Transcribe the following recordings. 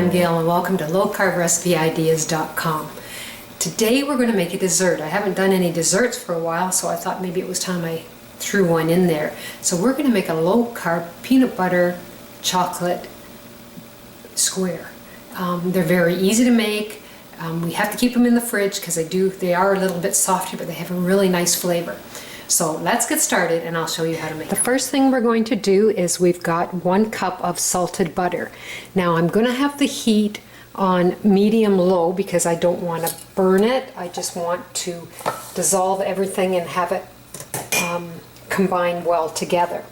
I'm Gail and welcome to lowcarbrecipe.ideas.com. Today we're going to make a dessert. I haven't done any desserts for a while, so I thought maybe it was time I threw one in there. So we're going to make a low-carb peanut butter chocolate square. They're very easy to make. We have to keep them in the fridge because they are a little bit softer, but they have a really nice flavor. So let's get started and I'll show you how to make them. The first thing we're going to do is we've got 1 cup of salted butter. Now I'm going to have the heat on medium-low because I don't want to burn it. I just want to dissolve everything and have it combine well together.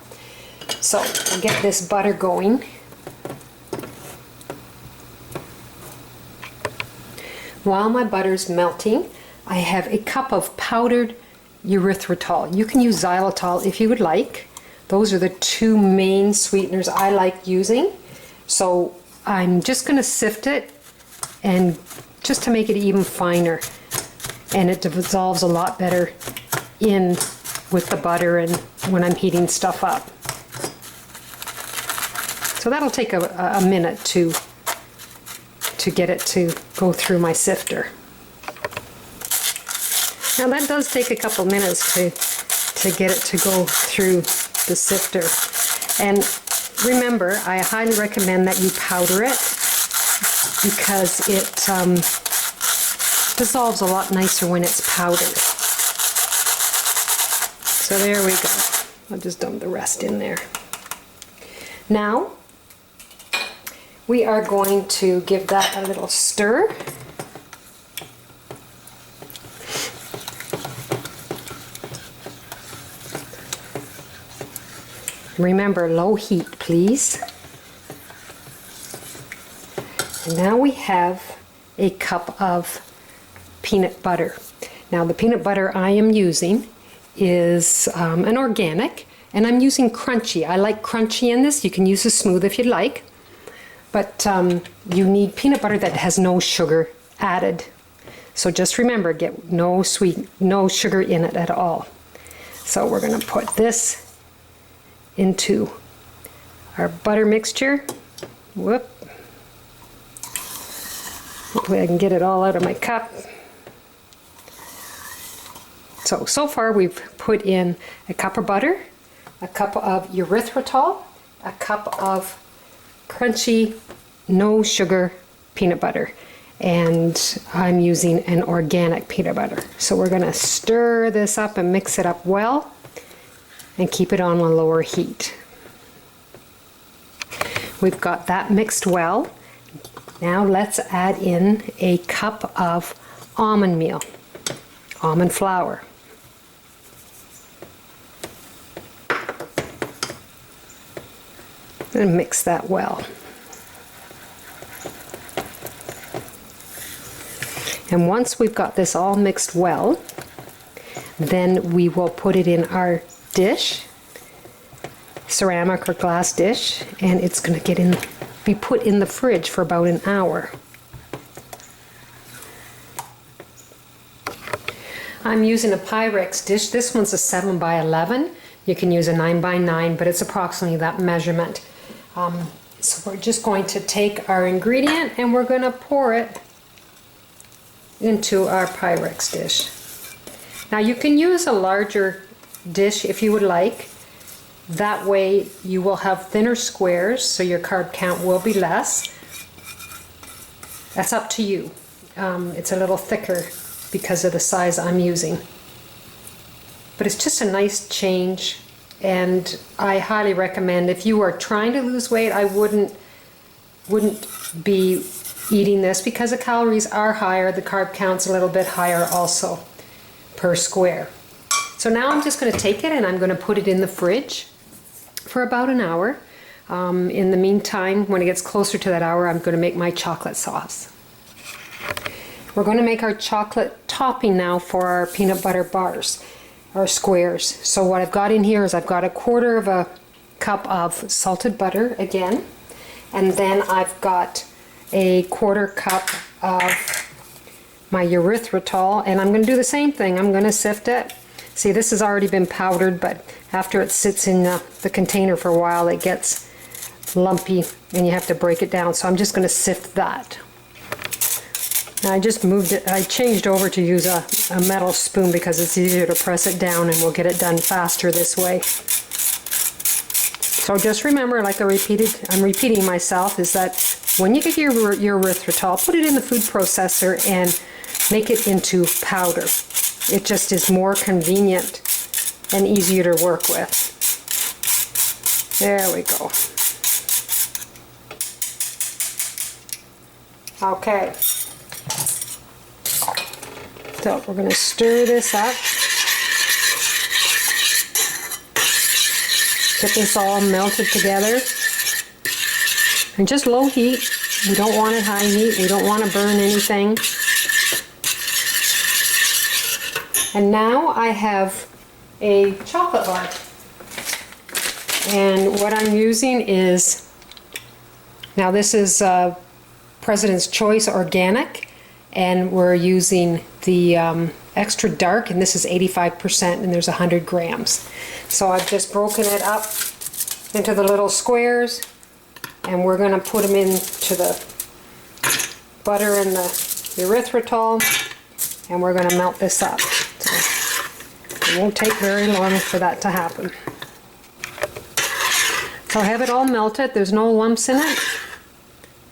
So we'll get this butter going. While my butter's melting, I have a cup of powdered erythritol. You can use xylitol if you would like. Those are the 2 main sweeteners I like using. So I'm just going to sift it and just to make it even finer, and it dissolves a lot better in with the butter and when I'm heating stuff up. So that'll take a minute to get it to go through my sifter. Now that does take a couple minutes to get it to go through the sifter. And remember, I highly recommend that you powder it because it dissolves a lot nicer when it's powdered. So there we go. I'll just dump the rest in there. Now, we are going to give that a little stir. Remember, low heat, please. And now we have a cup of peanut butter. Now the peanut butter I am using is an organic, and I'm using crunchy. I like crunchy in this. You can use a smooth if you'd like, but you need peanut butter that has no sugar added. So just remember, get no sugar in it at all. So we're going to put this into our butter mixture. Whoop. Hopefully I can get it all out of my cup. So far we've put in a cup of butter, a cup of erythritol, a cup of crunchy, no sugar peanut butter, and I'm using an organic peanut butter. So we're going to stir this up and mix it up well and keep it on a lower heat. We've got that mixed well. Now let's add in a cup of almond meal, almond flour. And mix that well. And once we've got this all mixed well, then we will put it in our dish, ceramic or glass dish, and it's going to be put in the fridge for about an hour. I'm using a Pyrex dish. This one's a 7 by 11. You can use a 9 by 9, but it's approximately that measurement. So we're just going to take our ingredient and we're going to pour it into our Pyrex dish. Now you can use a larger dish if you would like. That way you will have thinner squares, so your carb count will be less. That's up to you. It's a little thicker because of the size I'm using. But it's just a nice change, and I highly recommend if you are trying to lose weight, I wouldn't be eating this because the calories are higher, the carb count's a little bit higher also per square. So now I'm just going to take it and I'm going to put it in the fridge for about an hour. In the meantime, when it gets closer to that hour, I'm going to make my chocolate sauce. We're going to make our chocolate topping now for our peanut butter bars, our squares. So what I've got in here is I've got a 1/4 of a cup of salted butter again, and then I've got a 1/4 cup of my erythritol, and I'm going to do the same thing. I'm going to sift it. See, this has already been powdered, but after it sits in the container for a while, it gets lumpy and you have to break it down. So I'm just going to sift that. Now I just moved it, I changed over to use a metal spoon because it's easier to press it down and we'll get it done faster this way. So just remember, like I'm repeating myself, is that when you get your erythritol, put it in the food processor and make it into powder. It just is more convenient and easier to work with. There we go. Okay. So we're going to stir this up. Get this all melted together. And just low heat. We don't want it high heat. We don't want to burn anything. And now I have a chocolate bar. And what I'm using is, now this is President's Choice Organic, and we're using the extra dark, and this is 85%, and there's 100 grams. So I've just broken it up into the little squares, and we're going to put them into the butter and the erythritol, and we're going to melt this up. So it won't take very long for that to happen. So I have it all melted. There's no lumps in it.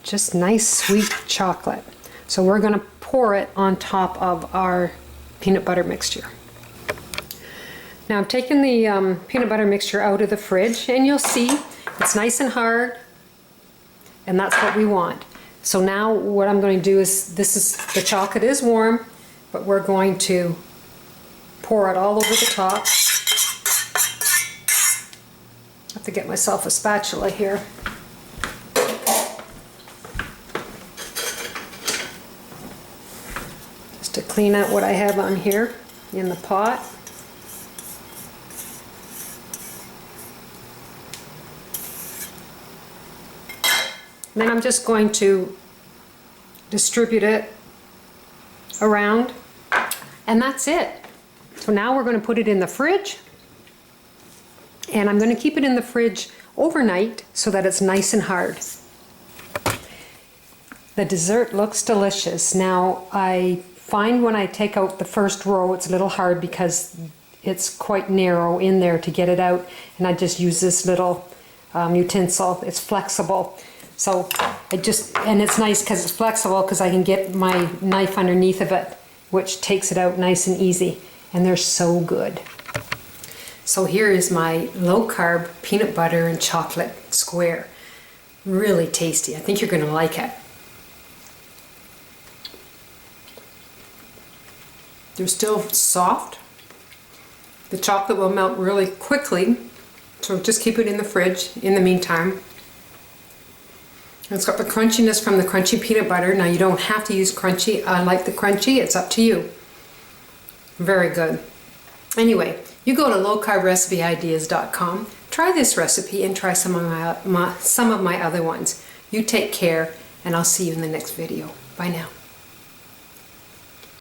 Just nice sweet chocolate. So we're going to pour it on top of our peanut butter mixture. Now I'm taking the peanut butter mixture out of the fridge, and you'll see it's nice and hard, and that's what we want. So now what I'm going to do is, the chocolate is warm, but we're going to pour it all over the top. I have to get myself a spatula here. Just to clean out what I have on here in the pot. And then I'm just going to distribute it around, and that's it. So now we're going to put it in the fridge, and I'm going to keep it in the fridge overnight so that it's nice and hard. The dessert looks delicious. Now I find when I take out the first row it's a little hard because it's quite narrow in there to get it out, and I just use this little utensil. It's flexible. So and it's nice because it's flexible, because I can get my knife underneath of it, which takes it out nice and easy. And they're so good. So here is my low carb peanut butter and chocolate square. Really tasty. I think you're going to like it. They're still soft. The chocolate will melt really quickly, so just keep it in the fridge in the meantime. It's got the crunchiness from the crunchy peanut butter. Now you don't have to use crunchy. I like the crunchy. It's up to you. Very good. Anyway, you go to lowcarbrecipe.com, try this recipe and try some of my other ones. You take care, and I'll see you in the next video. Bye now.